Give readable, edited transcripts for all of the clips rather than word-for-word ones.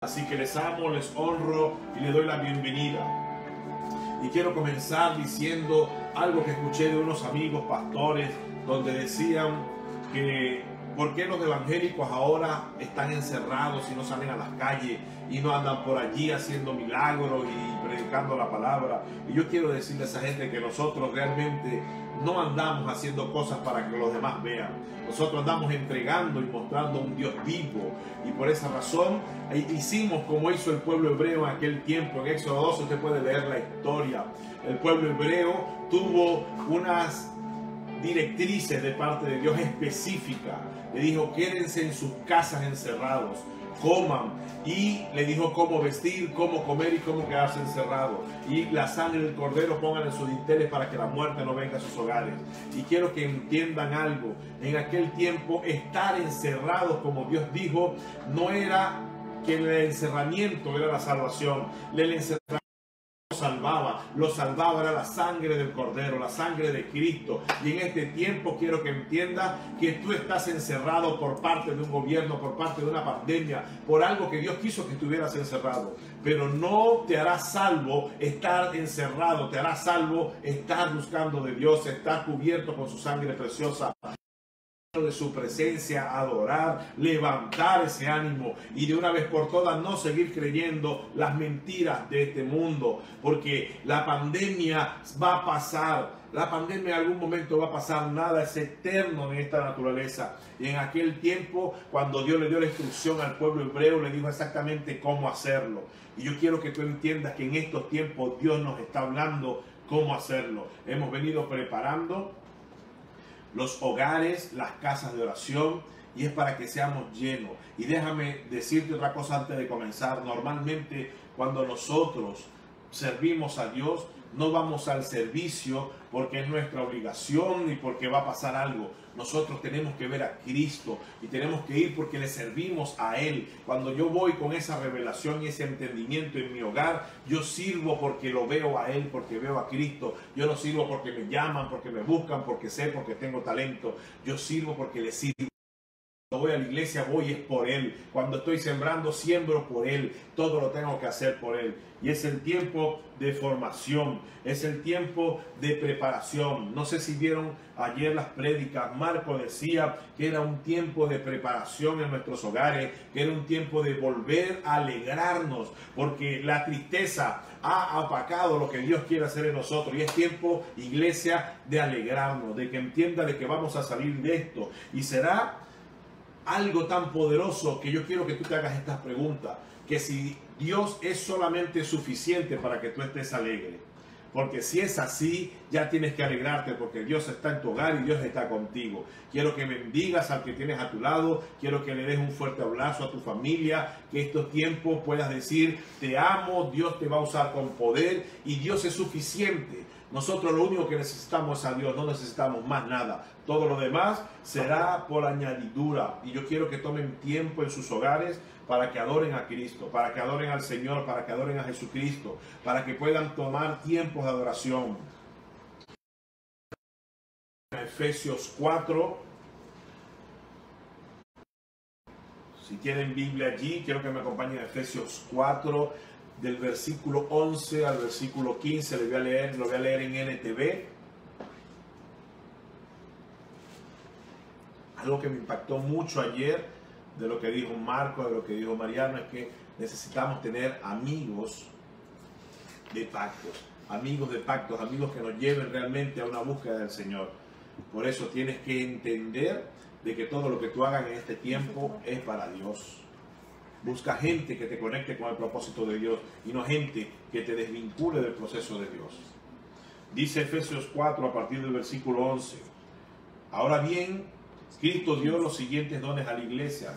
Así que les amo, les honro y les doy la bienvenida. Y quiero comenzar diciendo algo que escuché de unos amigos pastores, donde decían que ¿por qué los evangélicos ahora están encerrados y no salen a las calles y no andan por allí haciendo milagros y predicando la palabra? Y yo quiero decirle a esa gente que nosotros realmente no andamos haciendo cosas para que los demás vean. Nosotros andamos entregando y mostrando un Dios vivo. Y por esa razón hicimos como hizo el pueblo hebreo en aquel tiempo. En Éxodo 12 usted puede leer la historia. El pueblo hebreo tuvo unas directrices de parte de Dios específica. Le dijo: quédense en sus casas encerrados, coman, y le dijo cómo vestir, cómo comer y cómo quedarse encerrados. Y la sangre del cordero pongan en sus dinteles para que la muerte no venga a sus hogares. Y quiero que entiendan algo: en aquel tiempo estar encerrados, como Dios dijo, no era que el encerramiento era la salvación. El encerramiento lo salvaba era la sangre del Cordero, la sangre de Cristo. Y en este tiempo quiero que entiendas que tú estás encerrado por parte de un gobierno, por parte de una pandemia, por algo que Dios quiso que estuvieras encerrado. Pero no te hará salvo estar encerrado, te hará salvo estar buscando de Dios, estar cubierto con su sangre preciosa, de su presencia, adorar, levantar ese ánimo y de una vez por todas no seguir creyendo las mentiras de este mundo, porque la pandemia va a pasar. La pandemia en algún momento va a pasar, nada es eterno en esta naturaleza. Y en aquel tiempo, cuando Dios le dio la instrucción al pueblo hebreo, le dijo exactamente cómo hacerlo. Y yo quiero que tú entiendas que en estos tiempos Dios nos está hablando cómo hacerlo. Hemos venido preparando los hogares, las casas de oración, y es para que seamos llenos. Y déjame decirte otra cosa antes de comenzar. Normalmente cuando nosotros servimos a Dios, no vamos al servicio porque es nuestra obligación ni porque va a pasar algo. Nosotros tenemos que ver a Cristo y tenemos que ir porque le servimos a Él. Cuando yo voy con esa revelación y ese entendimiento en mi hogar, yo sirvo porque lo veo a Él, porque veo a Cristo. Yo no sirvo porque me llaman, porque me buscan, porque sé, porque tengo talento. Yo sirvo porque le sirvo. Cuando voy a la iglesia, voy es por Él. Cuando estoy sembrando, siembro por Él. Todo lo tengo que hacer por Él. Y es el tiempo de formación, es el tiempo de preparación. No sé si vieron ayer las prédicas. Marco decía que era un tiempo de preparación en nuestros hogares, que era un tiempo de volver a alegrarnos, porque la tristeza ha apacado lo que Dios quiere hacer en nosotros. Y es tiempo, iglesia, de alegrarnos, de que entienda de que vamos a salir de esto. Y será algo tan poderoso que yo quiero que tú te hagas estas preguntas, que si Dios es solamente suficiente para que tú estés alegre, porque si es así, ya tienes que alegrarte, porque Dios está en tu hogar y Dios está contigo. Quiero que bendigas al que tienes a tu lado, quiero que le des un fuerte abrazo a tu familia, que estos tiempos puedas decir: te amo, Dios te va a usar con poder y Dios es suficiente. Nosotros lo único que necesitamos es a Dios, no necesitamos más nada. Todo lo demás será por añadidura. Y yo quiero que tomen tiempo en sus hogares para que adoren a Cristo, para que adoren al Señor, para que adoren a Jesucristo, para que puedan tomar tiempos de adoración. Efesios 4. Si tienen Biblia allí, quiero que me acompañen a Efesios 4. Del versículo 11 al versículo 15, lo voy a leer en NTV. Algo que me impactó mucho ayer de lo que dijo Marco, de lo que dijo Mariano, es que necesitamos tener amigos de pactos, amigos que nos lleven realmente a una búsqueda del Señor. Por eso tienes que entender de que todo lo que tú hagas en este tiempo es para Dios. Busca gente que te conecte con el propósito de Dios y no gente que te desvincule del proceso de Dios. Dice Efesios 4 a partir del versículo 11. Ahora bien, Cristo dio los siguientes dones a la iglesia: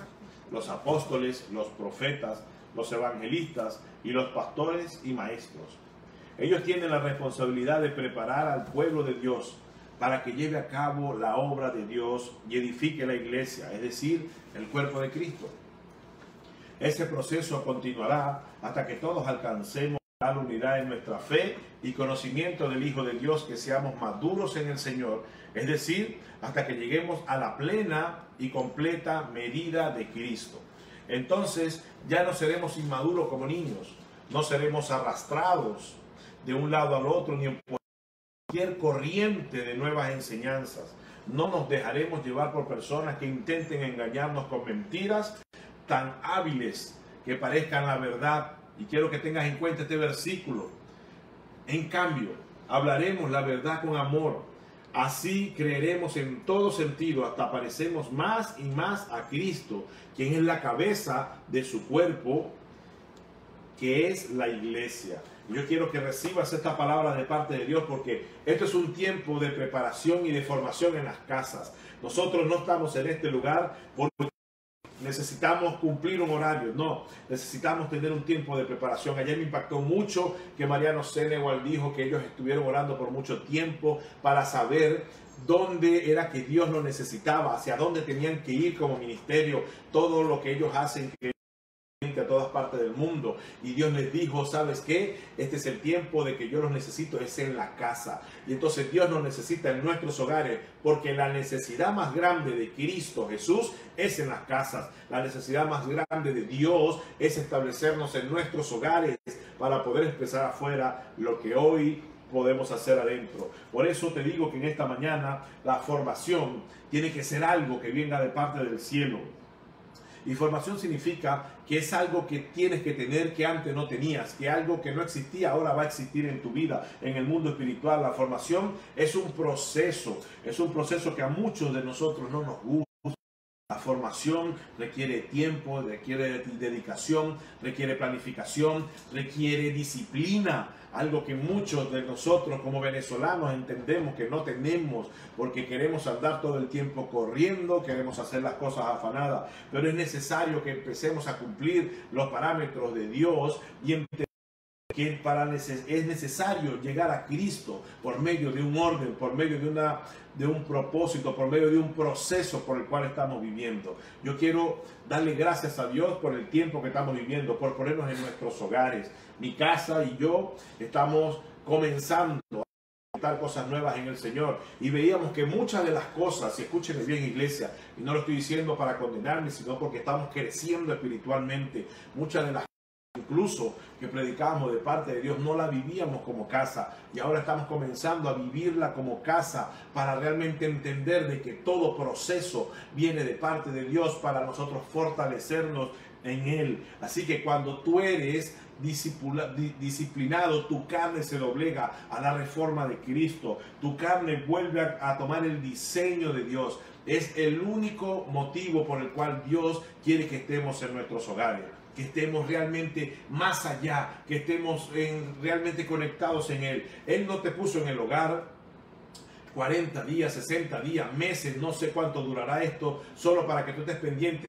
los apóstoles, los profetas, los evangelistas y los pastores y maestros. Ellos tienen la responsabilidad de preparar al pueblo de Dios para que lleve a cabo la obra de Dios y edifique la iglesia, es decir, el cuerpo de Cristo. Ese proceso continuará hasta que todos alcancemos la unidad en nuestra fe y conocimiento del Hijo de Dios, que seamos maduros en el Señor, es decir, hasta que lleguemos a la plena y completa medida de Cristo. entonces ya no seremos inmaduros como niños, no seremos arrastrados de un lado al otro ni en cualquier corriente de nuevas enseñanzas. No nos dejaremos llevar por personas que intenten engañarnos con mentiras tan hábiles que parezcan la verdad. Y quiero que tengas en cuenta este versículo. En cambio, hablaremos la verdad con amor. Así creeremos en todo sentido hasta parecemos más y más a Cristo, quien es la cabeza de su cuerpo, que es la iglesia. Yo quiero que recibas esta palabra de parte de Dios, porque esto es un tiempo de preparación y de formación en las casas. Nosotros no estamos en este lugar porque necesitamos cumplir un horario, no, necesitamos tener un tiempo de preparación. Ayer me impactó mucho que Mariano Senegal dijo que ellos estuvieron orando por mucho tiempo para saber dónde era que Dios lo necesitaba, hacia dónde tenían que ir como ministerio, todo lo que ellos hacen a todas partes del mundo. Y Dios les dijo, ¿sabes qué? Este es el tiempo de que yo los necesito, es en la casa. Y entonces Dios nos necesita en nuestros hogares, porque la necesidad más grande de Cristo Jesús es en las casas. La necesidad más grande de Dios es establecernos en nuestros hogares para poder expresar afuera lo que hoy podemos hacer adentro. Por eso te digo que en esta mañana la formación tiene que ser algo que venga de parte del cielo. Y formación significa que es algo que tienes que tener que antes no tenías, que algo que no existía ahora va a existir en tu vida, en el mundo espiritual. La formación es un proceso que a muchos de nosotros no nos gusta. La formación requiere tiempo, requiere dedicación, requiere planificación, requiere disciplina. Algo que muchos de nosotros como venezolanos entendemos que no tenemos, porque queremos andar todo el tiempo corriendo, queremos hacer las cosas afanadas. Pero es necesario que empecemos a cumplir los parámetros de Dios y entender que es necesario llegar a Cristo por medio de un orden, por medio de un propósito, por medio de un proceso por el cual estamos viviendo. Yo quiero darle gracias a Dios por el tiempo que estamos viviendo, por ponernos en nuestros hogares. Mi casa y yo estamos comenzando a experimentar cosas nuevas en el Señor, y veíamos que muchas de las cosas, y escúchenme bien, iglesia, y no lo estoy diciendo para condenarme, sino porque estamos creciendo espiritualmente, muchas de las incluso que predicábamos de parte de Dios no la vivíamos como casa, y ahora estamos comenzando a vivirla como casa para realmente entender de que todo proceso viene de parte de Dios para nosotros fortalecernos en Él. Así que cuando tú eres disciplinado, tu carne se doblega a la reforma de Cristo, tu carne vuelve a tomar el diseño de Dios. Es el único motivo por el cual Dios quiere que estemos en nuestros hogares, que estemos realmente más allá, que estemos realmente conectados en Él. Él no te puso en el hogar 40 días, 60 días, meses, no sé cuánto durará esto, solo para que tú estés pendiente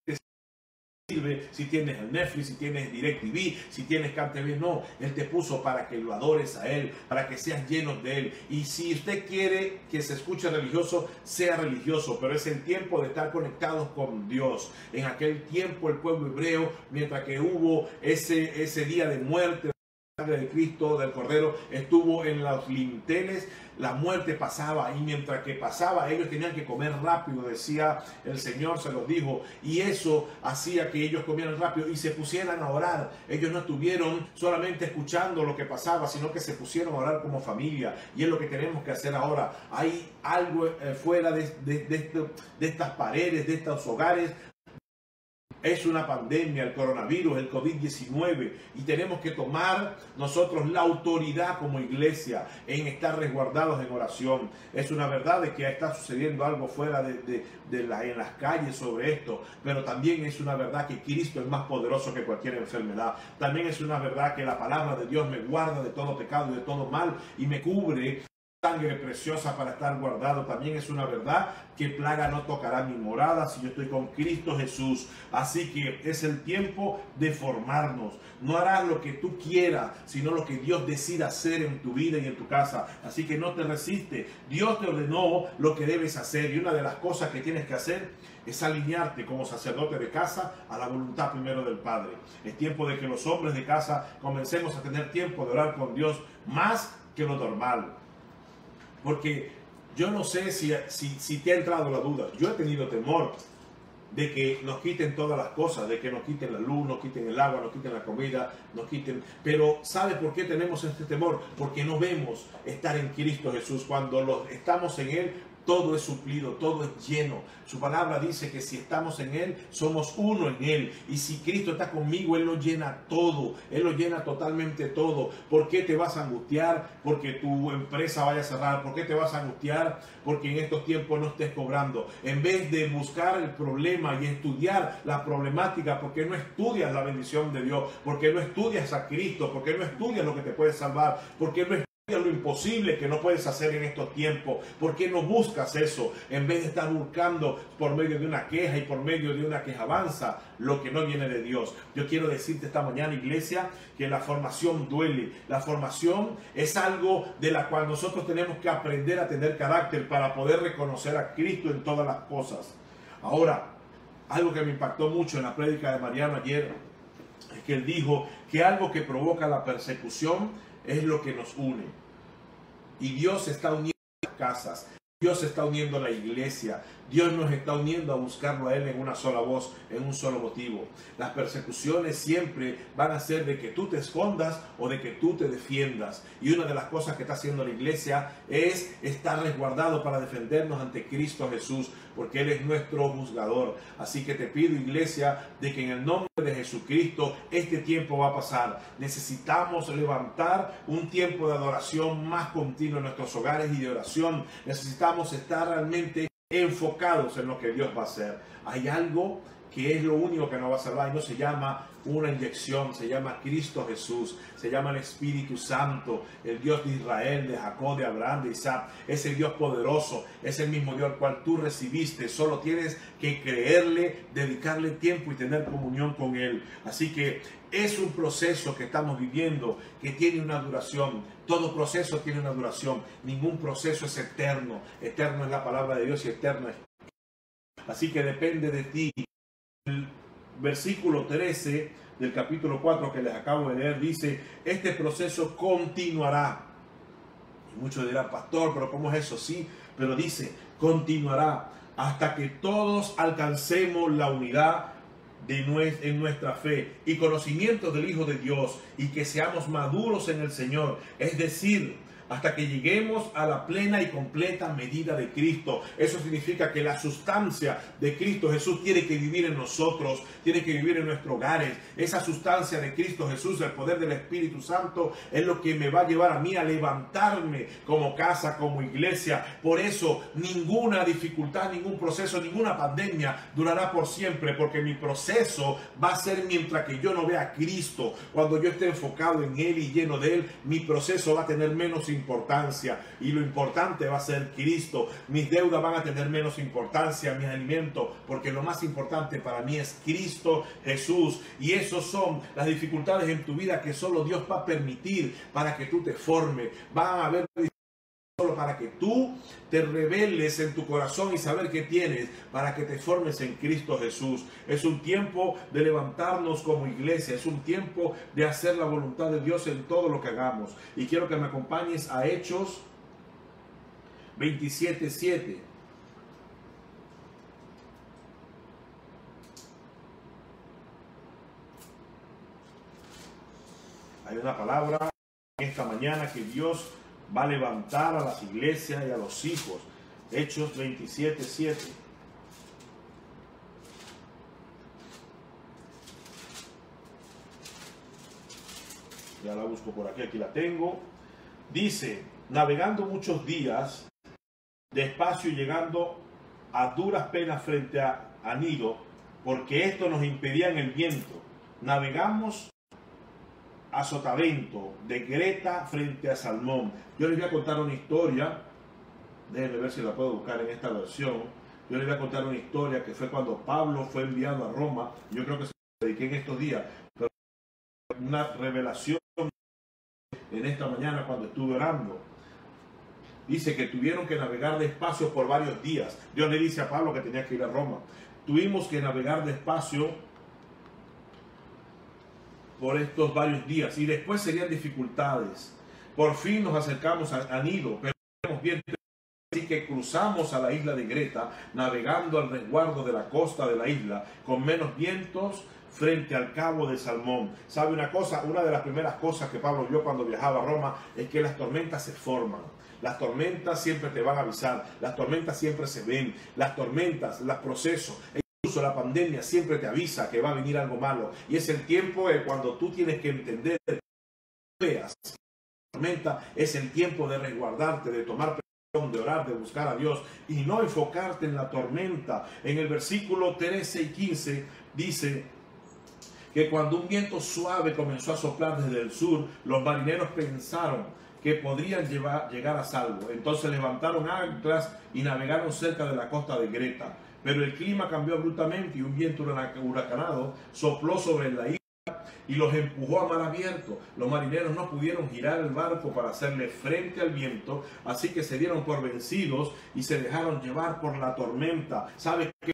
si tienes el Netflix, si tienes DirecTV, si tienes CanTV. No, Él te puso para que lo adores a Él, para que seas llenos de Él. Y si usted quiere que se escuche religioso, sea religioso, pero es el tiempo de estar conectados con Dios. En aquel tiempo el pueblo hebreo, mientras que hubo ese día de muerte de Cristo, del Cordero, estuvo en los linteles, la muerte pasaba, y mientras que pasaba ellos tenían que comer rápido, decía el Señor, se los dijo, y eso hacía que ellos comieran rápido y se pusieran a orar. Ellos no estuvieron solamente escuchando lo que pasaba, sino que se pusieron a orar como familia, y es lo que tenemos que hacer ahora. Hay algo fuera de estas paredes, de estos hogares. Es una pandemia, el coronavirus, el COVID-19, y tenemos que tomar nosotros la autoridad como iglesia en estar resguardados en oración. Es una verdad de que está sucediendo algo fuera en las calles sobre esto, pero también es una verdad que Cristo es más poderoso que cualquier enfermedad. También es una verdad que la palabra de Dios me guarda de todo pecado y de todo mal y me cubre sangre preciosa para estar guardado. También es una verdad que plaga no tocará mi morada si yo estoy con Cristo Jesús. Así que es el tiempo de formarnos. No harás lo que tú quieras, sino lo que Dios decida hacer en tu vida y en tu casa. Así que no te resistes. Dios te ordenó lo que debes hacer, y una de las cosas que tienes que hacer es alinearte como sacerdote de casa a la voluntad primero del Padre. Es tiempo de que los hombres de casa comencemos a tener tiempo de orar con Dios más que lo normal. Porque yo no sé si te ha entrado la duda. Yo he tenido temor de que nos quiten todas las cosas, de que nos quiten la luz, nos quiten el agua, nos quiten la comida, nos quiten... Pero ¿sabe por qué tenemos este temor? Porque no vemos estar en Cristo Jesús. Cuando estamos en Él, todo es suplido, todo es lleno. Su palabra dice que si estamos en Él, somos uno en Él. Y si Cristo está conmigo, Él lo llena todo. Él lo llena totalmente todo. ¿Por qué te vas a angustiar? Porque tu empresa vaya a cerrar. ¿Por qué te vas a angustiar? Porque en estos tiempos no estés cobrando. En vez de buscar el problema y estudiar la problemática, ¿por qué no estudias la bendición de Dios? ¿Por qué no estudias a Cristo? ¿Por qué no estudias lo que te puede salvar? ¿Por qué no lo imposible que no puedes hacer en estos tiempos? ¿Por qué no buscas eso en vez de estar buscando por medio de una queja y por medio de una quejabanza lo que no viene de Dios? Yo quiero decirte esta mañana, iglesia, que la formación duele. La formación es algo de la cual nosotros tenemos que aprender a tener carácter para poder reconocer a Cristo en todas las cosas. Ahora, algo que me impactó mucho en la prédica de Mariano ayer es que él dijo que algo que provoca la persecución es lo que nos une. Y Dios está uniendo las casas, Dios está uniendo la iglesia, Dios nos está uniendo a buscarlo a Él en una sola voz, en un solo motivo. Las persecuciones siempre van a ser de que tú te escondas o de que tú te defiendas. Y una de las cosas que está haciendo la iglesia es estar resguardado para defendernos ante Cristo Jesús, porque Él es nuestro juzgador. Así que te pido, iglesia, de que en el nombre de Jesucristo este tiempo va a pasar. Necesitamos levantar un tiempo de adoración más continuo en nuestros hogares y de oración. Necesitamos estar realmente enfocados en lo que Dios va a hacer. Hay algo que es lo único que nos va a salvar y no se llama una inyección, se llama Cristo Jesús, se llama el Espíritu Santo, el Dios de Israel, de Jacob, de Abraham, de Isaac. Es el Dios poderoso, es el mismo Dios al cual tú recibiste. Solo tienes que creerle, dedicarle tiempo y tener comunión con Él. Así que es un proceso que estamos viviendo que tiene una duración. Todo proceso tiene una duración. Ningún proceso es eterno. Eterno es la palabra de Dios y eterno es. Así que depende de ti. El versículo 13 del capítulo 4 que les acabo de leer dice: este proceso continuará. Y muchos dirán: pastor, pero ¿cómo es eso? Sí, pero dice: continuará hasta que todos alcancemos la unidad en nuestra fe y conocimiento del Hijo de Dios, y que seamos maduros en el Señor, es decir, hasta que lleguemos a la plena y completa medida de Cristo. Eso significa que la sustancia de Cristo Jesús tiene que vivir en nosotros, tiene que vivir en nuestros hogares. Esa sustancia de Cristo Jesús, el poder del Espíritu Santo, es lo que me va a llevar a mí a levantarme como casa, como iglesia. Por eso ninguna dificultad, ningún proceso, ninguna pandemia durará por siempre, porque mi proceso va a ser mientras que yo no vea a Cristo. Cuando yo esté enfocado en Él y lleno de Él, mi proceso va a tener menos importancia, y lo importante va a ser Cristo. Mis deudas van a tener menos importancia, mis alimentos, porque lo más importante para mí es Cristo Jesús. Y esos son las dificultades en tu vida que solo Dios va a permitir para que tú te formes. Van a haber solo para que tú te reveles en tu corazón y saber qué tienes, para que te formes en Cristo Jesús. Es un tiempo de levantarnos como iglesia, es un tiempo de hacer la voluntad de Dios en todo lo que hagamos. Y quiero que me acompañes a Hechos 27:7. Hay una palabra esta mañana que Dios va a levantar a las iglesias y a los hijos. Hechos 27:7. Ya la busco por aquí, aquí la tengo. Dice: navegando muchos días, despacio y llegando a duras penas frente a Gnido, porque esto nos impedía en el viento. Navegamos a Sotavento, de Creta frente a Salmón. Yo les voy a contar una historia, déjenme ver si la puedo buscar en esta versión. Yo les voy a contar una historia que fue cuando Pablo fue enviado a Roma. Yo creo que se lo dediqué en estos días, pero una revelación en esta mañana cuando estuve orando. Dice que tuvieron que navegar despacio por varios días. Dios le dice a Pablo que tenía que ir a Roma. Tuvimos que navegar despacio por estos varios días, y después serían dificultades. Por fin nos acercamos a Gnido, pero éramos bien Así que cruzamos a la isla de Creta, navegando al resguardo de la costa de la isla, con menos vientos, frente al cabo de Salmón. ¿Sabe una cosa? Una de las primeras cosas que Pablo vio cuando viajaba a Roma es que las tormentas se forman. Las tormentas siempre te van a avisar, las tormentas siempre se ven, las tormentas, los procesos, incluso la pandemia siempre te avisa que va a venir algo malo. Y es el tiempo cuando tú tienes que entender que veas que la tormenta es el tiempo de resguardarte, de tomar de orar, de buscar a Dios y no enfocarte en la tormenta. En el versículo 13 y 15 dice que cuando un viento suave comenzó a soplar desde el sur, los marineros pensaron que podrían llegar a salvo. Entonces levantaron anclas y navegaron cerca de la costa de Creta. Pero el clima cambió abruptamente y un viento huracanado sopló sobre la isla y los empujó a mar abierto. Los marineros no pudieron girar el barco para hacerle frente al viento, así que se dieron por vencidos y se dejaron llevar por la tormenta. ¿Sabes qué?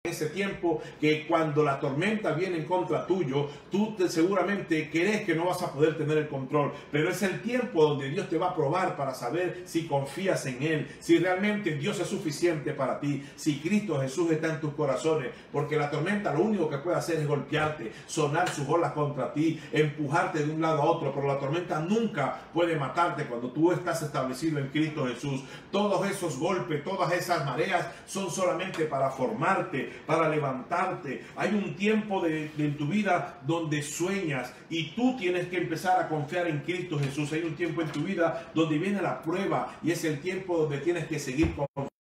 Ese tiempo que cuando la tormenta viene en contra tuyo, tú seguramente crees que no vas a poder tener el control, pero es el tiempo donde Dios te va a probar para saber si confías en Él, si realmente Dios es suficiente para ti, si Cristo Jesús está en tus corazones, porque la tormenta lo único que puede hacer es golpearte, sonar sus olas contra ti, empujarte de un lado a otro, pero la tormenta nunca puede matarte cuando tú estás establecido en Cristo Jesús. Todos esos golpes, todas esas mareas son solamente para formarte, para levantarte. Hay un tiempo en tu vida donde sueñas y tú tienes que empezar a confiar en Cristo Jesús. Hay un tiempo en tu vida donde viene la prueba y es el tiempo donde tienes que seguir confiando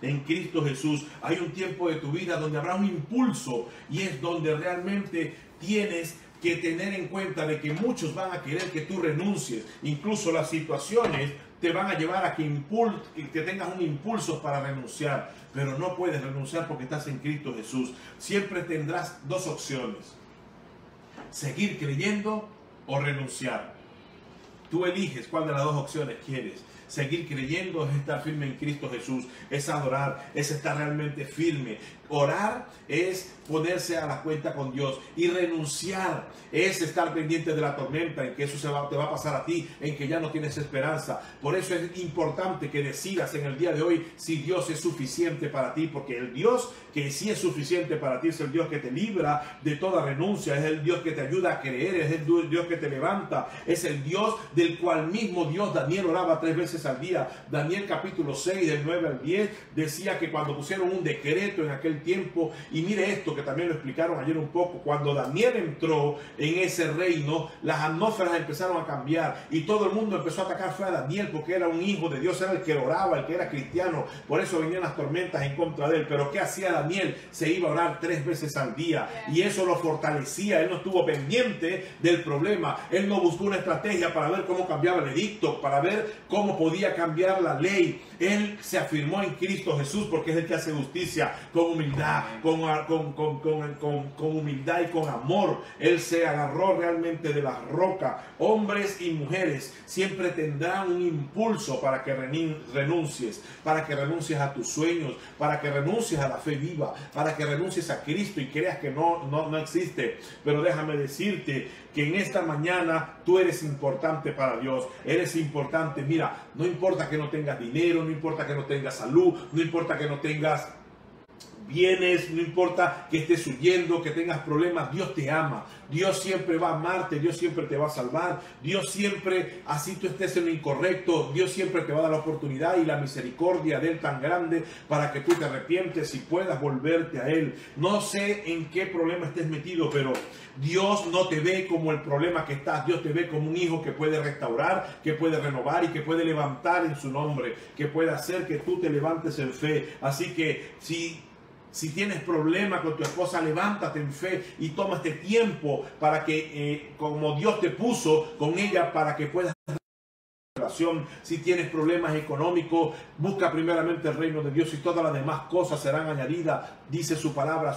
en Cristo Jesús. Hay un tiempo de tu vida donde habrá un impulso y es donde realmente tienes que tener en cuenta de que muchos van a querer que tú renuncies. Incluso las situaciones te van a llevar a que tengas un impulso para renunciar, pero no puedes renunciar porque estás en Cristo Jesús. Siempre tendrás dos opciones: seguir creyendo o renunciar. Tú eliges cuál de las dos opciones quieres. Seguir creyendo es estar firme en Cristo Jesús, es adorar, es estar realmente firme. Orar es ponerse a la cuenta con Dios, y renunciar es estar pendiente de la tormenta, en que eso te va a pasar a ti, en que ya no tienes esperanza. Por eso es importante que decidas en el día de hoy si Dios es suficiente para ti, porque el Dios que sí es suficiente para ti es el Dios que te libra de toda renuncia, es el Dios que te ayuda a creer, es el Dios que te levanta, es el Dios del cual mismo Dios. Daniel oraba 3 veces al día. Daniel capítulo 6 del 9 al 10 decía que cuando pusieron un decreto en aquel tiempo, y mire esto que también lo explicaron ayer un poco, cuando Daniel entró en ese reino, las atmósferas empezaron a cambiar y todo el mundo empezó a atacar fue a Daniel, porque era un hijo de Dios, era el que oraba, el que era cristiano. Por eso venían las tormentas en contra de él. Pero ¿qué hacía Daniel? Se iba a orar 3 veces al día y eso lo fortalecía. Él no estuvo pendiente del problema, él no buscó una estrategia para ver cómo cambiaba el edicto, para ver cómo podía cambiar la ley. Él se afirmó en Cristo Jesús, porque es el que hace justicia con humildad, con humildad y con amor. Él se agarró realmente de la roca. Hombres y mujeres siempre tendrán un impulso para que renuncies, para que renuncies a tus sueños, para que renuncies a la fe viva, para que renuncies a Cristo y creas que no existe. Pero déjame decirte que en esta mañana tú eres importante para Dios, eres importante. Mira, no importa que no tengas dinero, no importa que no tengas salud, no importa que no tengas bienes, no importa que estés huyendo, que tengas problemas, Dios te ama. Dios siempre va a amarte, Dios siempre te va a salvar, Dios siempre, así tú estés en lo incorrecto, Dios siempre te va a dar la oportunidad y la misericordia de Él tan grande para que tú te arrepientes y puedas volverte a Él. No sé en qué problema estés metido, pero Dios no te ve como el problema que estás. Dios te ve como un hijo que puede restaurar, que puede renovar y que puede levantar en su nombre, que puede hacer que tú te levantes en fe. Así que si tienes problemas con tu esposa, levántate en fe y toma este tiempo para que, como Dios te puso con ella, para que puedas. Si tienes problemas económicos, busca primeramente el reino de Dios y todas las demás cosas serán añadidas. Dice su palabra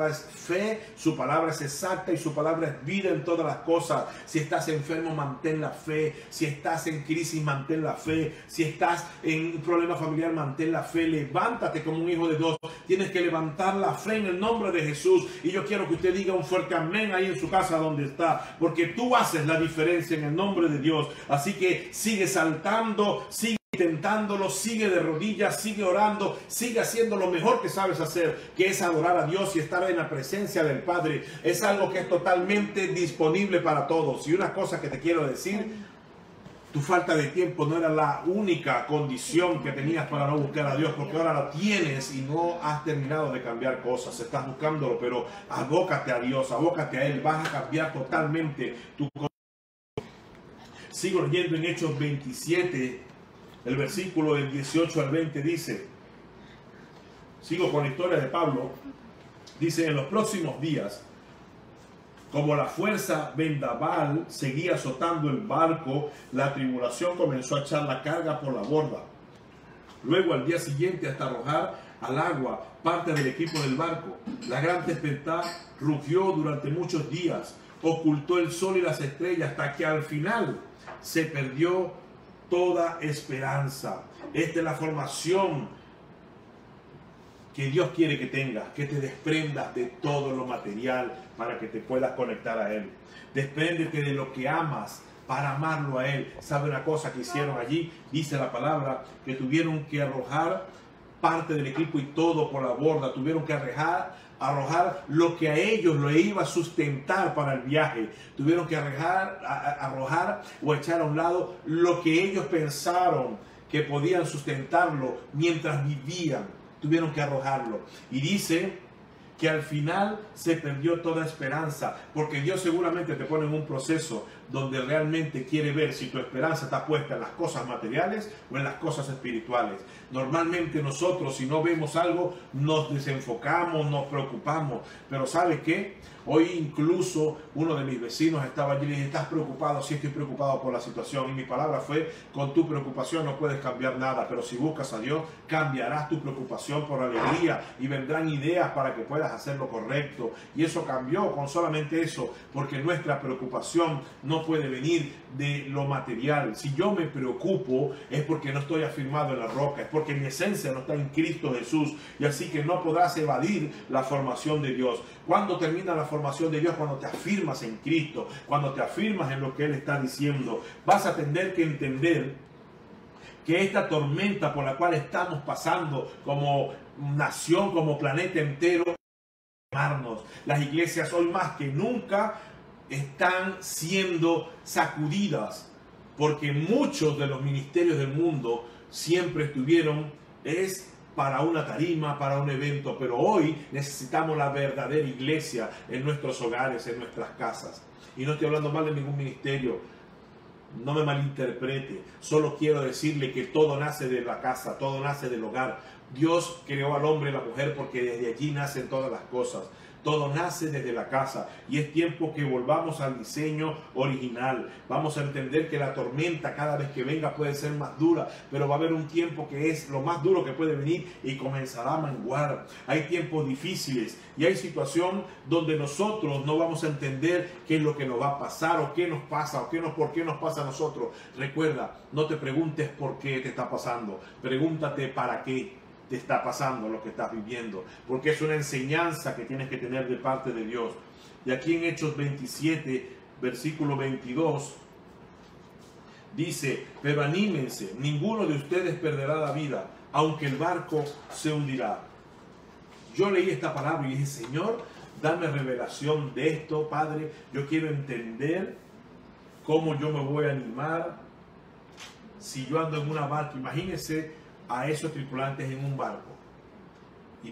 es fe, su palabra es exacta y su palabra es vida en todas las cosas. Si estás enfermo, mantén la fe. Si estás en crisis, mantén la fe. Si estás en un problema familiar, mantén la fe. Levántate como un hijo de Dios. Tienes que levantar la fe en el nombre de Jesús. Y yo quiero que usted diga un fuerte amén ahí en su casa donde está, porque tú haces la diferencia en el nombre de Dios. Así que sigue saltando, sigue intentándolo, sigue de rodillas, sigue orando, sigue haciendo lo mejor que sabes hacer, que es adorar a Dios y estar en la presencia del Padre. Es algo que es totalmente disponible para todos. Y una cosa que te quiero decir, tu falta de tiempo no era la única condición que tenías para no buscar a Dios, porque ahora lo tienes y no has terminado de cambiar cosas. Estás buscándolo, pero abócate a Dios, abócate a Él. Vas a cambiar totalmente tu condición. Sigo leyendo en Hechos 27, el versículo del 18 al 20 dice, sigo con la historia de Pablo, dice: en los próximos días, como la fuerza vendaval seguía azotando el barco, la tribulación comenzó a echar la carga por la borda. Luego, al día siguiente, hasta arrojar al agua parte del equipo del barco. La gran tempestad rugió durante muchos días, ocultó el sol y las estrellas, hasta que al final se perdió toda esperanza. Esta es la formación que Dios quiere que tengas, que te desprendas de todo lo material para que te puedas conectar a Él. Despréndete de lo que amas para amarlo a Él. ¿Sabe una cosa que hicieron allí? Dice la palabra que tuvieron que arrojar parte del equipo y todo por la borda. Tuvieron que arrojar lo que a ellos lo iba a sustentar para el viaje. Tuvieron que arrojar o echar a un lado lo que ellos pensaron que podían sustentarlo mientras vivían. Tuvieron que arrojarlo. Y dice que al final se perdió toda esperanza, porque Dios seguramente te pone en un proceso donde realmente quiere ver si tu esperanza está puesta en las cosas materiales o en las cosas espirituales. Normalmente nosotros, si no vemos algo, nos desenfocamos, nos preocupamos. Pero ¿sabes qué? Hoy incluso uno de mis vecinos estaba allí y le dije: ¿estás preocupado? Sí, estoy preocupado por la situación. Y mi palabra fue: con tu preocupación no puedes cambiar nada, pero si buscas a Dios, cambiarás tu preocupación por alegría y vendrán ideas para que puedas hacer lo correcto. Y eso cambió con solamente eso, porque nuestra preocupación no puede venir de lo material. Si yo me preocupo es porque no estoy afirmado en la roca, es porque mi esencia no está en Cristo Jesús, y así que no podrás evadir la formación de Dios. ¿Cuándo termina la formación de Dios? Cuando te afirmas en Cristo, cuando te afirmas en lo que Él está diciendo. Vas a tener que entender que esta tormenta por la cual estamos pasando como nación, como planeta entero, las iglesias hoy más que nunca están siendo sacudidas, porque muchos de los ministerios del mundo siempre estuvieron para una tarima, para un evento, pero hoy necesitamos la verdadera iglesia en nuestros hogares, en nuestras casas. Y no estoy hablando mal de ningún ministerio, no me malinterprete, solo quiero decirle que todo nace de la casa, todo nace del hogar. Dios creó al hombre y la mujer porque desde allí nacen todas las cosas. Todo nace desde la casa y es tiempo que volvamos al diseño original. Vamos a entender que la tormenta cada vez que venga puede ser más dura, pero va a haber un tiempo que es lo más duro que puede venir y comenzará a menguar. Hay tiempos difíciles y hay situación donde nosotros no vamos a entender qué es lo que nos va a pasar o qué nos pasa o por qué nos pasa a nosotros. Recuerda, no te preguntes por qué te está pasando, pregúntate para qué te está pasando lo que estás viviendo, porque es una enseñanza que tienes que tener de parte de Dios. Y aquí en Hechos 27, versículo 22, dice: pero anímense, ninguno de ustedes perderá la vida, aunque el barco se hundirá. Yo leí esta palabra y dije: Señor, dame revelación de esto, Padre. Yo quiero entender cómo yo me voy a animar si yo ando en una barca. Imagínense a esos tripulantes en un barco. Y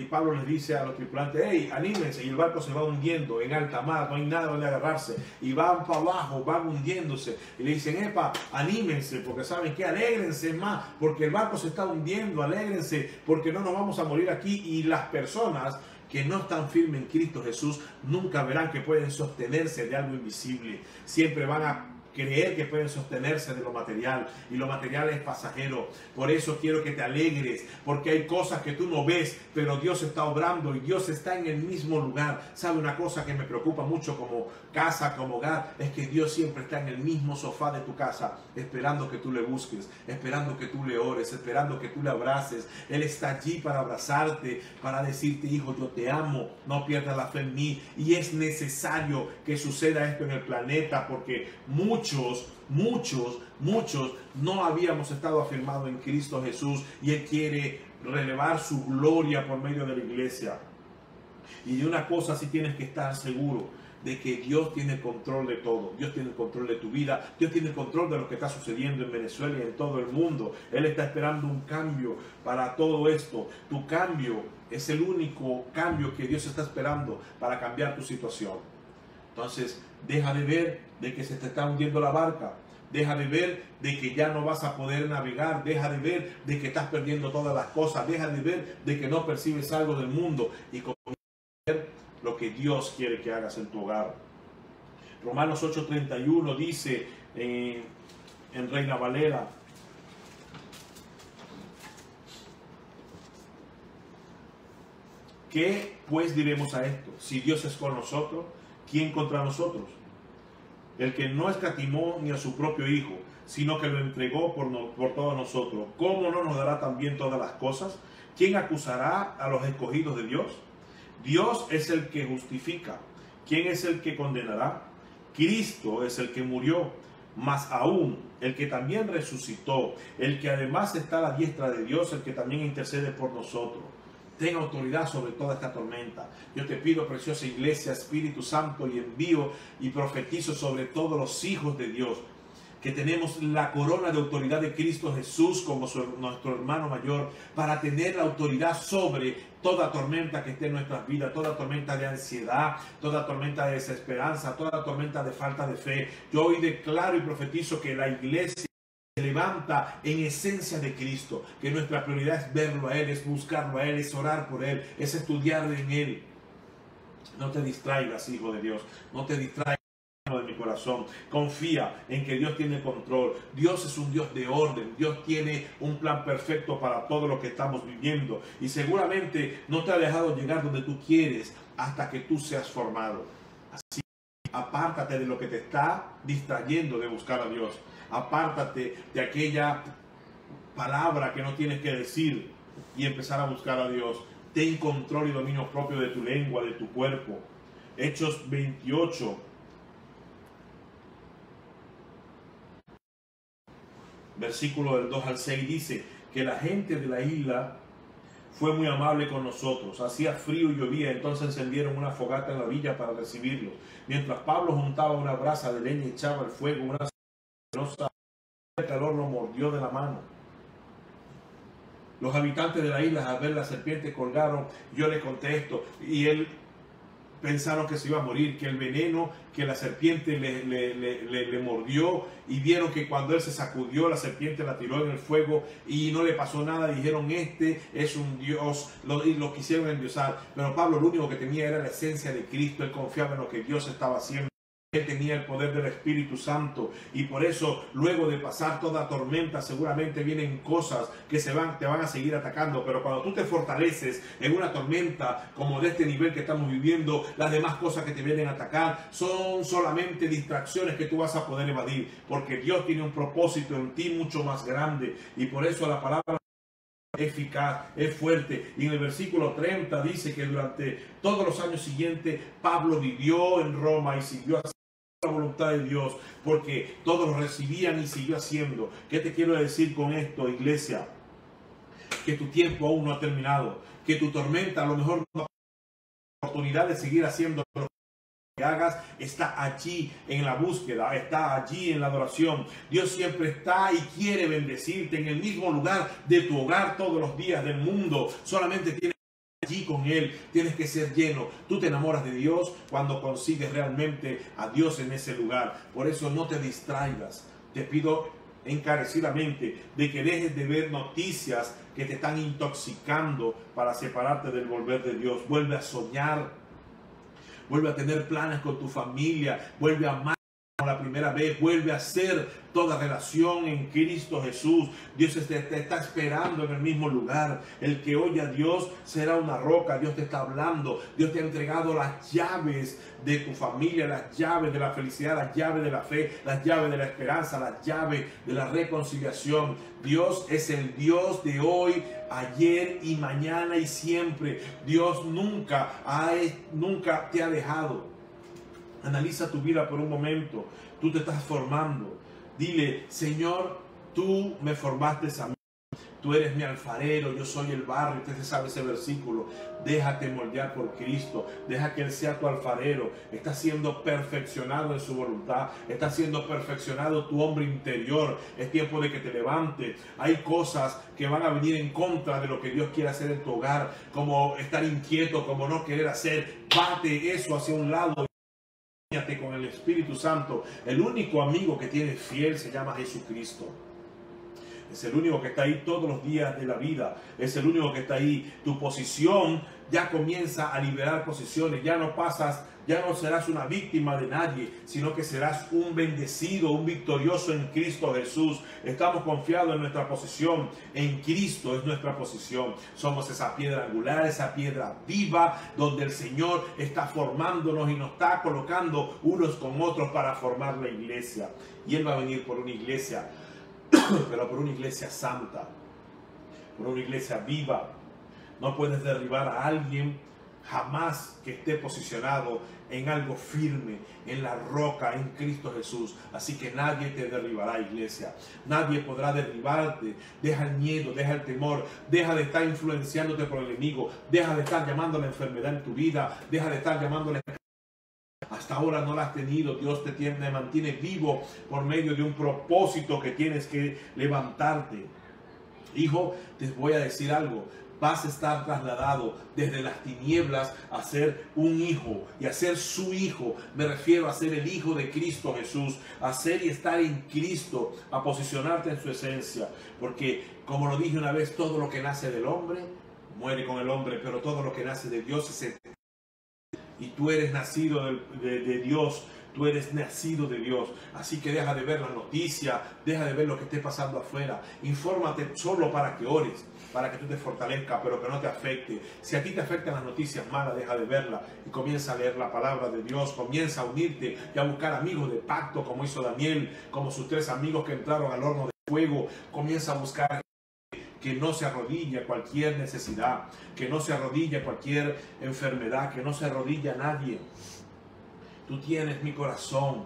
Pablo les dice a los tripulantes: hey, anímense, y el barco se va hundiendo en alta mar, no hay nada donde agarrarse, y van para abajo, van hundiéndose, y le dicen: epa, anímense, porque saben que alégrense más, porque el barco se está hundiendo, alégrense, porque no nos vamos a morir aquí. Y las personas que no están firmes en Cristo Jesús nunca verán que pueden sostenerse de algo invisible, siempre van a creer que pueden sostenerse de lo material, y lo material es pasajero. Por eso quiero que te alegres, porque hay cosas que tú no ves, pero Dios está obrando y Dios está en el mismo lugar. ¿Sabe una cosa que me preocupa mucho como casa, como hogar? Es que Dios siempre está en el mismo sofá de tu casa, esperando que tú le busques, esperando que tú le ores, esperando que tú le abraces. Él está allí para abrazarte, para decirte: hijo, yo te amo, no pierdas la fe en mí. Y es necesario que suceda esto en el planeta, porque muchos muchos no habíamos estado afirmados en Cristo Jesús, y Él quiere relevar su gloria por medio de la iglesia. Y de una cosa sí tienes que estar seguro, de que Dios tiene el control de todo. Dios tiene el control de tu vida. Dios tiene el control de lo que está sucediendo en Venezuela y en todo el mundo. Él está esperando un cambio para todo esto. Tu cambio es el único cambio que Dios está esperando para cambiar tu situación. Entonces, deja de ver de que se te está hundiendo la barca. Deja de ver de que ya no vas a poder navegar. Deja de ver de que estás perdiendo todas las cosas. Deja de ver de que no percibes algo del mundo, y comienza a ver lo que Dios quiere que hagas en tu hogar. Romanos 8:31 dice en Reina Valera: ¿qué pues diremos a esto? Si Dios es con nosotros, ¿quién contra nosotros? El que no escatimó ni a su propio Hijo, sino que lo entregó por todos nosotros, ¿cómo no nos dará también todas las cosas? ¿Quién acusará a los escogidos de Dios? Dios es el que justifica. ¿Quién es el que condenará? Cristo es el que murió, más aún el que también resucitó, el que además está a la diestra de Dios, el que también intercede por nosotros. Ten autoridad sobre toda esta tormenta. Yo te pido, preciosa iglesia, Espíritu Santo, y envío y profetizo sobre todos los hijos de Dios, que tenemos la corona de autoridad de Cristo Jesús como nuestro hermano mayor, para tener la autoridad sobre toda tormenta que esté en nuestras vidas, toda tormenta de ansiedad, toda tormenta de desesperanza, toda tormenta de falta de fe. Yo hoy declaro y profetizo que la iglesia se levanta en esencia de Cristo, que nuestra prioridad es verlo a Él, es buscarlo a Él, es orar por Él, es estudiar en Él. No te distraigas, hijo de Dios, no te distraigas de mi corazón. Confía en que Dios tiene control. Dios es un Dios de orden. Dios tiene un plan perfecto para todo lo que estamos viviendo, y seguramente no te ha dejado llegar donde tú quieres hasta que tú seas formado. Así, apártate de lo que te está distrayendo de buscar a Dios. Apártate de aquella palabra que no tienes que decir y empezar a buscar a Dios. Ten control y dominio propio de tu lengua, de tu cuerpo. Hechos 28, versículo del 2 al 6 dice que la gente de la isla fue muy amable con nosotros. Hacía frío y llovía, entonces encendieron una fogata en la villa para recibirlo. Mientras Pablo juntaba una brasa de leña y echaba el fuego, el calor lo mordió de la mano. Los habitantes de la isla, al ver la serpiente, colgaron. Yo les conté esto, y él pensaron que se iba a morir, que el veneno que la serpiente le mordió, y vieron que cuando él se sacudió, la serpiente la tiró en el fuego y no le pasó nada. Dijeron: este es un Dios, y lo quisieron endiosar. Pero Pablo lo único que tenía era la esencia de Cristo. Él confiaba en lo que Dios estaba haciendo. Él tenía el poder del Espíritu Santo, y por eso, luego de pasar toda tormenta, seguramente vienen cosas que te van a seguir atacando. Pero cuando tú te fortaleces en una tormenta como de este nivel que estamos viviendo, las demás cosas que te vienen a atacar son solamente distracciones que tú vas a poder evadir, porque Dios tiene un propósito en ti mucho más grande. Y por eso la palabra es eficaz, es fuerte. Y en el versículo 30 dice que durante todos los años siguientes Pablo vivió en Roma y siguió haciendo la voluntad de Dios, porque todos lo recibían y siguió haciendo. ¿Qué te quiero decir con esto, iglesia? Que tu tiempo aún no ha terminado, que tu tormenta a lo mejor no ha oportunidad de seguir haciendo lo que hagas. Está allí en la búsqueda, está allí en la adoración. Dios siempre está y quiere bendecirte en el mismo lugar de tu hogar todos los días del mundo. Solamente tienes allí con Él, tienes que ser lleno. Tú te enamoras de Dios cuando consigues realmente a Dios en ese lugar. Por eso no te distraigas. Te pido encarecidamente de que dejes de ver noticias que te están intoxicando para separarte del volver de Dios. Vuelve a soñar, vuelve a tener planes con tu familia, vuelve a amar como la primera vez, vuelve a hacer toda relación en Cristo Jesús. Dios te está esperando en el mismo lugar. El que oye a Dios será una roca. Dios te está hablando. Dios te ha entregado las llaves de tu familia, las llaves de la felicidad, las llaves de la fe, las llaves de la esperanza, las llaves de la reconciliación. Dios es el Dios de hoy, ayer y mañana y siempre. Dios nunca te ha dejado. Analiza tu vida por un momento. Tú te estás formando. Dile, Señor, tú me formaste a mí. Tú eres mi alfarero, yo soy el barro. Usted sabe ese versículo. Déjate moldear por Cristo. Deja que Él sea tu alfarero. Está siendo perfeccionado en su voluntad. Está siendo perfeccionado tu hombre interior. Es tiempo de que te levantes. Hay cosas que van a venir en contra de lo que Dios quiere hacer en tu hogar. Como estar inquieto, como no querer hacer. Bate eso hacia un lado. Con el Espíritu Santo. El único amigo que tienes fiel se llama Jesucristo. Es el único que está ahí todos los días de la vida. Es el único que está ahí. Tu posición ya comienza a liberar posiciones. Ya no pasas, ya no serás una víctima de nadie, sino que serás un bendecido, un victorioso en Cristo Jesús. Estamos confiados en nuestra posición. En Cristo es nuestra posición. Somos esa piedra angular, esa piedra viva, donde el Señor está formándonos y nos está colocando unos con otros para formar la iglesia. Y Él va a venir por una iglesia, pero por una iglesia santa, por una iglesia viva. No puedes derribar a alguien jamás que esté posicionado en algo firme, en la roca, en Cristo Jesús. Así que nadie te derribará, iglesia. Nadie podrá derribarte. Deja el miedo, deja el temor, deja de estar influenciándote por el enemigo, deja de estar llamando a la enfermedad en tu vida, deja de estar llamándole. Hasta ahora no la has tenido. Dios te mantiene vivo por medio de un propósito que tienes que levantarte. Hijo, te voy a decir algo. Vas a estar trasladado desde las tinieblas a ser un hijo y a ser su hijo. Me refiero a ser el hijo de Cristo Jesús, a ser y estar en Cristo, a posicionarte en su esencia. Porque, como lo dije una vez, todo lo que nace del hombre muere con el hombre, pero todo lo que nace de Dios es eterno. Y tú eres nacido de Dios, tú eres nacido de Dios. Así que deja de ver las noticias, deja de ver lo que esté pasando afuera. Infórmate solo para que ores, para que tú te fortalezcas, pero que no te afecte. Si a ti te afectan las noticias malas, deja de verlas y comienza a leer la palabra de Dios. Comienza a unirte y a buscar amigos de pacto, como hizo Daniel, como sus 3 amigos que entraron al horno de fuego. Comienza a buscar que no se arrodille a cualquier necesidad, que no se arrodille a cualquier enfermedad, que no se arrodille a nadie. Tú tienes mi corazón.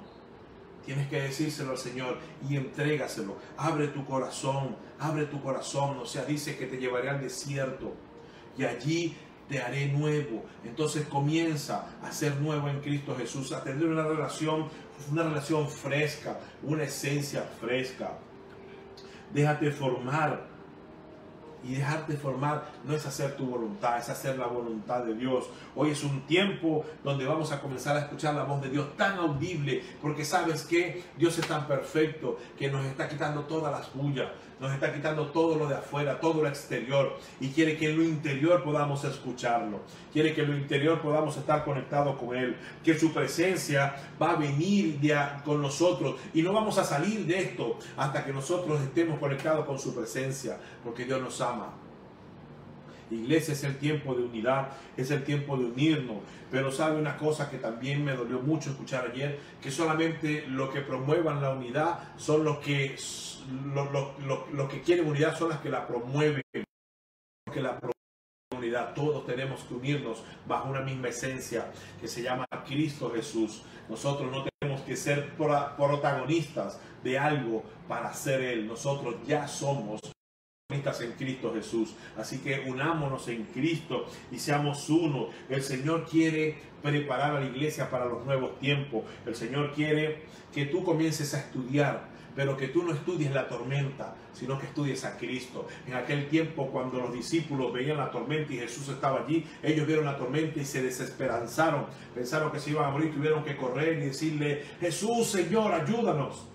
Tienes que decírselo al Señor y entrégaselo. Abre tu corazón, abre tu corazón. O sea, dice que te llevaré al desierto y allí te haré nuevo. Entonces comienza a ser nuevo en Cristo Jesús, a tener una relación fresca, una esencia fresca. Déjate formar. Y dejarte formar no es hacer tu voluntad, es hacer la voluntad de Dios. Hoy es un tiempo donde vamos a comenzar a escuchar la voz de Dios tan audible, porque sabes que Dios es tan perfecto que nos está quitando todas las bullas, nos está quitando todo lo de afuera, todo lo exterior, y quiere que en lo interior podamos escucharlo, quiere que en lo interior podamos estar conectados con Él, que su presencia va a venir con nosotros y no vamos a salir de esto hasta que nosotros estemos conectados con su presencia, porque Dios nos ama. Iglesia, es el tiempo de unidad, es el tiempo de unirnos. Pero sabe una cosa que también me dolió mucho escuchar ayer, que solamente los que promuevan la unidad son los que quieren unidad, son las que la promueven. Unidad, todos tenemos que unirnos bajo una misma esencia que se llama Cristo Jesús. Nosotros no tenemos que ser protagonistas de algo para ser Él. Nosotros ya somos en Cristo Jesús. Así que unámonos en Cristo y seamos uno. El Señor quiere preparar a la iglesia para los nuevos tiempos. El Señor quiere que tú comiences a estudiar, pero que tú no estudies la tormenta, sino que estudies a Cristo. En aquel tiempo, cuando los discípulos veían la tormenta y Jesús estaba allí, ellos vieron la tormenta y se desesperanzaron. Pensaron que se iban a morir, tuvieron que correr y decirle: Jesús, Señor, ayúdanos.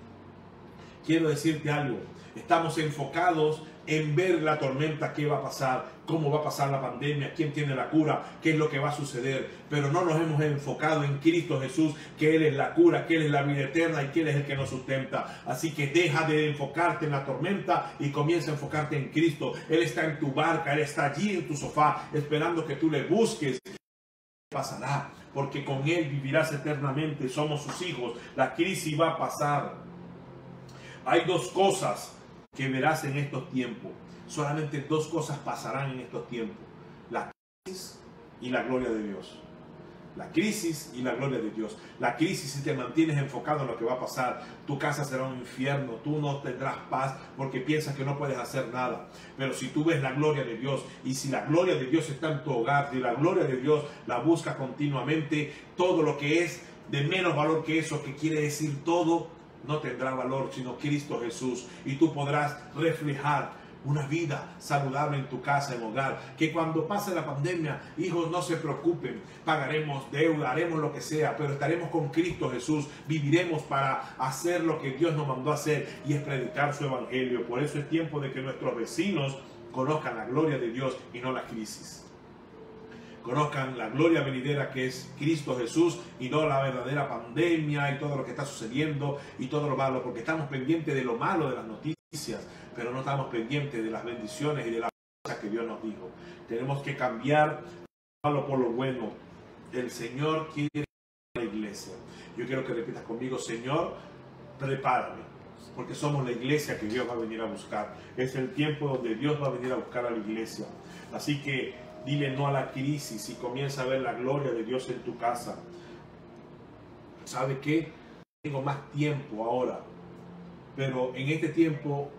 Quiero decirte algo. Estamos enfocados en ver la tormenta, qué va a pasar, cómo va a pasar la pandemia, quién tiene la cura, qué es lo que va a suceder, pero no nos hemos enfocado en Cristo Jesús, que Él es la cura, que Él es la vida eterna y que Él es el que nos sustenta. Así que deja de enfocarte en la tormenta y comienza a enfocarte en Cristo. Él está en tu barca, Él está allí en tu sofá, esperando que tú le busques. Pasará, porque con Él vivirás eternamente, somos sus hijos. La crisis va a pasar. Hay 2 cosas que verás en estos tiempos. Solamente 2 cosas pasarán en estos tiempos: la crisis y la gloria de Dios. La crisis y la gloria de Dios. La crisis, si te mantienes enfocado en lo que va a pasar, tu casa será un infierno, tú no tendrás paz porque piensas que no puedes hacer nada. Pero si tú ves la gloria de Dios, y si la gloria de Dios está en tu hogar, si la gloria de Dios la buscas continuamente, todo lo que es de menos valor que eso, que quiere decir todo, no tendrá valor sino Cristo Jesús. Y tú podrás reflejar una vida saludable en tu casa, en hogar. Que cuando pase la pandemia, hijos, no se preocupen, pagaremos deuda, haremos lo que sea, pero estaremos con Cristo Jesús, viviremos para hacer lo que Dios nos mandó a hacer, y es predicar su evangelio. Por eso es tiempo de que nuestros vecinos conozcan la gloria de Dios y no la crisis. Conozcan la gloria venidera que es Cristo Jesús y no la verdadera pandemia y todo lo que está sucediendo y todo lo malo, porque estamos pendientes de lo malo de las noticias, pero no estamos pendientes de las bendiciones y de las cosas que Dios nos dijo. Tenemos que cambiar lo malo por lo bueno. El Señor quiere la iglesia. Yo quiero que repitas conmigo: Señor, prepárame, porque somos la iglesia que Dios va a venir a buscar. Es el tiempo donde Dios va a venir a buscar a la iglesia. Así que dile no a la crisis y comienza a ver la gloria de Dios en tu casa. ¿Sabe qué? Tengo más tiempo ahora, pero en este tiempo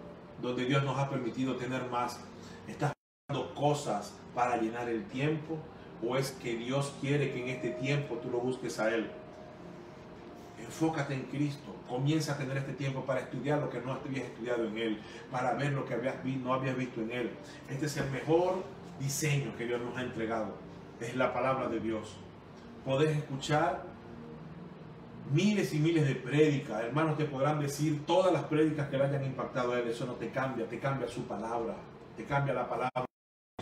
donde Dios nos ha permitido tener más, ¿estás haciendo cosas para llenar el tiempo? ¿O es que Dios quiere que en este tiempo tú lo busques a Él? Enfócate en Cristo. Comienza a tener este tiempo para estudiar lo que no habías estudiado en Él, para ver lo que no habías visto en Él. Este es el mejor diseño que Dios nos ha entregado. Es la palabra de Dios. Podés escuchar miles y miles de prédicas, hermanos, te podrán decir todas las prédicas que le hayan impactado a Él. Eso no te cambia su palabra, te cambia la palabra.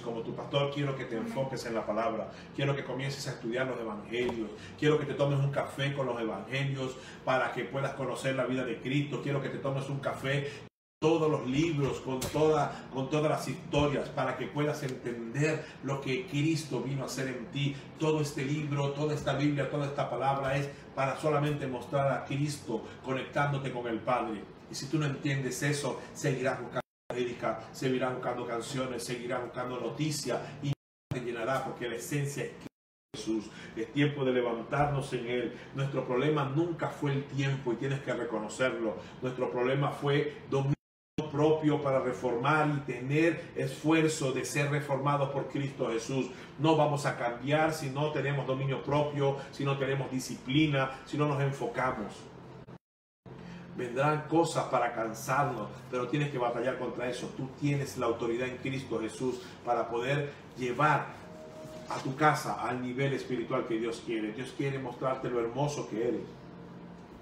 Como tu pastor, quiero que te enfoques en la palabra, quiero que comiences a estudiar los evangelios, quiero que te tomes un café con los evangelios para que puedas conocer la vida de Cristo, quiero que te tomes un café todos los libros, con todas las historias, para que puedas entender lo que Cristo vino a hacer en ti. Todo este libro, toda esta Biblia, toda esta palabra es para solamente mostrar a Cristo conectándote con el Padre. Y si tú no entiendes eso, seguirás buscando prédica, seguirás buscando canciones, seguirás buscando noticias y no te llenará, porque la esencia es Jesús. Es tiempo de levantarnos en Él. Nuestro problema nunca fue el tiempo y tienes que reconocerlo. Nuestro problema fue dominio propio para reformar y tener esfuerzo de ser reformados por Cristo Jesús. No vamos a cambiar si no tenemos dominio propio, si no tenemos disciplina, si no nos enfocamos. Vendrán cosas para cansarnos, pero tienes que batallar contra eso. Tú tienes la autoridad en Cristo Jesús para poder llevar a tu casa al nivel espiritual que Dios quiere. Dios quiere mostrarte lo hermoso que eres.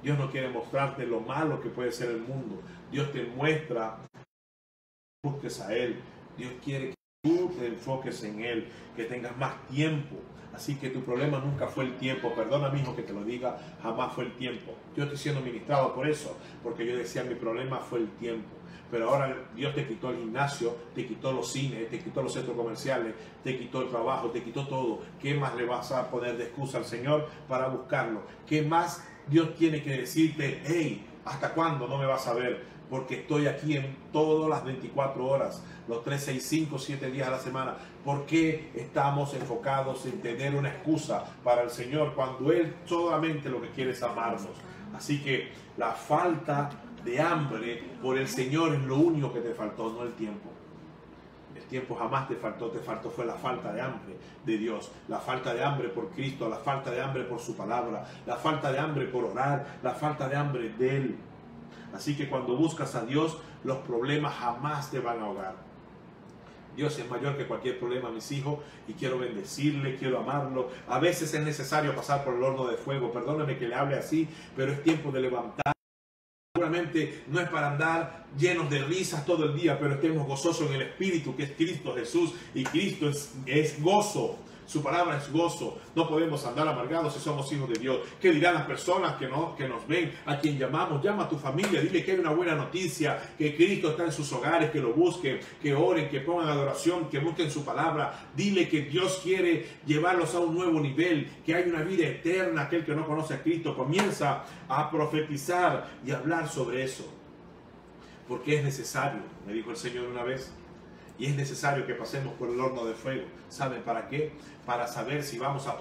Dios no quiere mostrarte lo malo que puede ser el mundo. Dios te muestra que busques a Él. Dios quiere que tú te enfoques en Él, que tengas más tiempo. Así que tu problema nunca fue el tiempo. Perdona, mi hijo, que te lo diga, jamás fue el tiempo. Yo estoy siendo ministrado por eso, porque yo decía, mi problema fue el tiempo. Pero ahora Dios te quitó el gimnasio, te quitó los cines, te quitó los centros comerciales, te quitó el trabajo, te quitó todo. ¿Qué más le vas a poner de excusa al Señor para buscarlo? ¿Qué más Dios tiene que decirte? Hey, ¿hasta cuándo no me vas a ver? Porque estoy aquí en todas las 24 horas, los 3, 6, 5, 7 días a la semana. ¿Por qué estamos enfocados en tener una excusa para el Señor cuando Él solamente lo que quiere es amarnos? Así que la falta de hambre por el Señor es lo único que te faltó, no el tiempo. El tiempo jamás te faltó fue la falta de hambre de Dios, la falta de hambre por Cristo, la falta de hambre por su palabra, la falta de hambre por orar, la falta de hambre de Él. Así que cuando buscas a Dios, los problemas jamás te van a ahogar. Dios es mayor que cualquier problema, mis hijos, y quiero bendecirle, quiero amarlo. A veces es necesario pasar por el horno de fuego, perdóname que le hable así, pero es tiempo de levantar. Seguramente no es para andar llenos de risas todo el día, pero estemos gozosos en el Espíritu, que es Cristo Jesús, y Cristo es gozo. Su palabra es gozo. No podemos andar amargados si somos hijos de Dios. ¿Qué dirán las personas que nos ven, a quien llamamos? Llama a tu familia, dile que hay una buena noticia, que Cristo está en sus hogares, que lo busquen, que oren, que pongan adoración, que busquen su palabra. Dile que Dios quiere llevarlos a un nuevo nivel, que hay una vida eterna. Aquel que no conoce a Cristo comienza a profetizar y hablar sobre eso. Porque es necesario, me dijo el Señor una vez. y es necesario que pasemos por el horno de fuego. ¿Saben para qué? Para saber si vamos a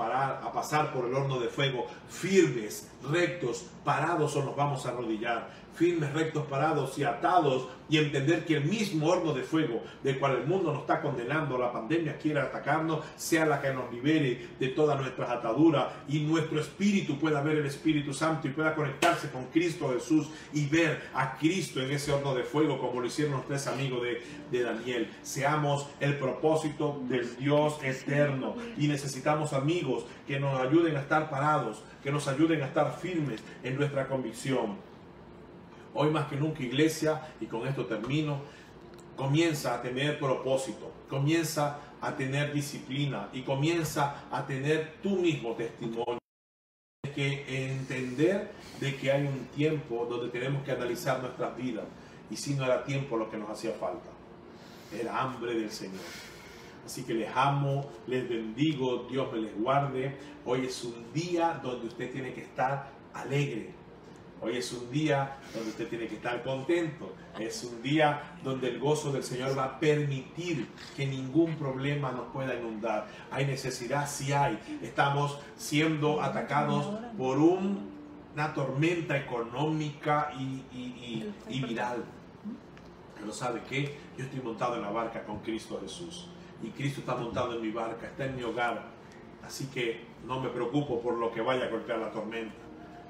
pasar por el horno de fuego firmes, rectos, parados, o nos vamos a arrodillar. Firmes, rectos, parados y atados, y entender que el mismo horno de fuego del cual el mundo nos está condenando, la pandemia quiere atacarnos, sea la que nos libere de todas nuestras ataduras, y nuestro espíritu pueda ver el Espíritu Santo y pueda conectarse con Cristo Jesús y ver a Cristo en ese horno de fuego, como lo hicieron los 3 amigos de Daniel. Seamos el propósito del Dios eterno, y necesitamos amigos que nos ayuden a estar parados, que nos ayuden a estar firmes en nuestra convicción. Hoy más que nunca, iglesia, y con esto termino, comienza a tener propósito, comienza a tener disciplina y comienza a tener tu mismo testimonio. Tienes que entender de que hay un tiempo donde tenemos que analizar nuestras vidas, y si no era tiempo lo que nos hacía falta, era hambre del Señor. Así que les amo, les bendigo, Dios me les guarde. Hoy es un día donde usted tiene que estar alegre. Hoy es un día donde usted tiene que estar contento. Es un día donde el gozo del Señor va a permitir que ningún problema nos pueda inundar. Hay necesidad, sí hay. Estamos siendo atacados por una tormenta económica y viral. Pero ¿sabe qué? Yo estoy montado en la barca con Cristo Jesús. Y Cristo está montado en mi barca, está en mi hogar. Así que no me preocupo por lo que vaya a golpear la tormenta.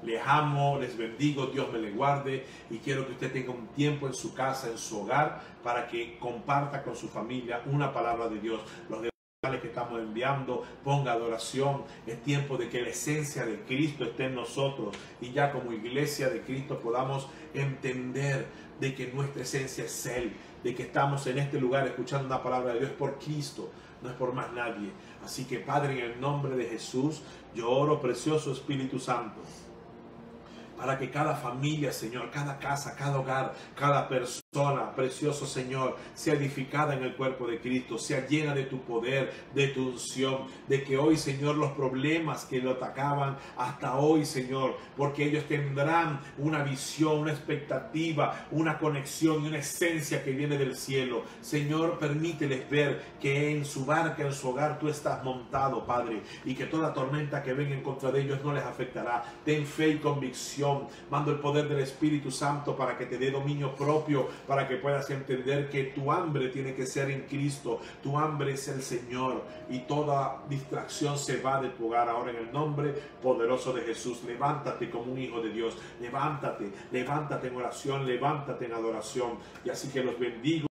Les amo, les bendigo, Dios me les guarde, y quiero que usted tenga un tiempo en su casa, en su hogar, para que comparta con su familia una palabra de Dios. Los devocionales que estamos enviando, ponga adoración. Es tiempo de que la esencia de Cristo esté en nosotros, y ya como iglesia de Cristo podamos entender de que nuestra esencia es Él, de que estamos en este lugar escuchando una palabra de Dios por Cristo, no es por más nadie. Así que Padre, en el nombre de Jesús, yo oro, precioso Espíritu Santo, para que cada familia, Señor, cada casa, cada hogar, cada persona, precioso Señor, sea edificada en el cuerpo de Cristo, sea llena de tu poder, de tu unción, de que hoy, Señor, los problemas que lo atacaban hasta hoy, Señor, porque ellos tendrán una visión, una expectativa, una conexión y una esencia que viene del cielo. Señor, permíteles ver que en su barca, en su hogar, tú estás montado, Padre, y que toda tormenta que venga en contra de ellos no les afectará. Ten fe y convicción. Mando el poder del Espíritu Santo para que te dé dominio propio, para que puedas entender que tu hambre tiene que ser en Cristo. Tu hambre es el Señor, y toda distracción se va de tu hogar ahora en el nombre poderoso de Jesús. Levántate como un hijo de Dios. Levántate, levántate en oración, levántate en adoración. Y así que los bendigo.